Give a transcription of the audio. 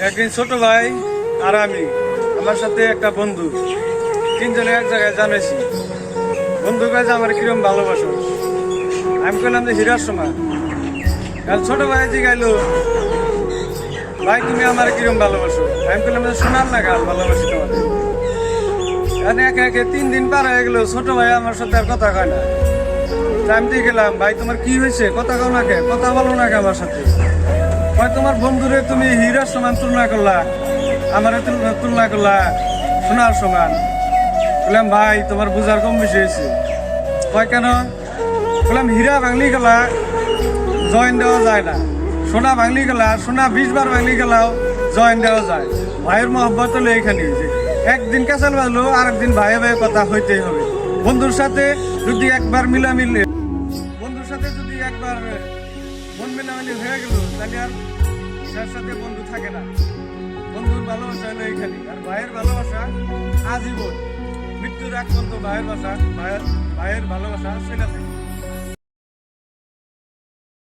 একদিন ছোট ভাই আর আমি আমার সাথে একটা বন্ধু তিনজনে এক জায়গায় জানাইছি। বন্ধু কাছে আমার কিরম ভালোবাসো, আমি কইলাম যে হীরার সময়। কাল ছোট ভাই জিগাইলো, ভাই তুমি আমার কিরম ভালোবাসো, আমি কইলাম যে শোনার না গাল ভালোবাসি তোমাদের। কারণ একে একে 3 দিন পার হয়ে গেল, ছোট ভাই আমার সাথে আর কথা কয় না। আমি দিয়ে গেলাম, ভাই তোমার কি হয়েছে, কথা কও না কে, কথা বলো না কে আমার সাথে। ভাই তোমার বন্ধুরে তুমি হীরার সমান তুলনা করলা, আমারে তুলনা করলা সোনার সমান। বললাম ভাই তোমার বুঝার কম বেশি হয়েছে। কয় কেন? বললাম হীরা ভাঙলি গেলা জয়েন দেওয়া যায় না, সোনা ভাঙলি গেলা, সোনা 20 বার ভাঙলি গেলাও জয়েন দেওয়া যায়। ভাইয়ের মহব্বত হলো এইখানে যে একদিন ক্যাসাল বাজলো আর একদিন ভাইয়ে ভাইয়ে কথা হইতেই হবে। বন্ধুর সাথে যদি একবার মিলামিলি, বন্ধুর সাথে যদি একবার মন মিলামিলি হয়ে গেল তাহলে আর তার সাথে বন্ধু থাকে না। বন্ধুর ভালোবাসা হলো এইখানে, আর ভাইয়ের ভালোবাসা আজীবন, মৃত্যুর আগ পর্যন্ত ভাইয়ের ভালোবাসা ছেলে থাকে।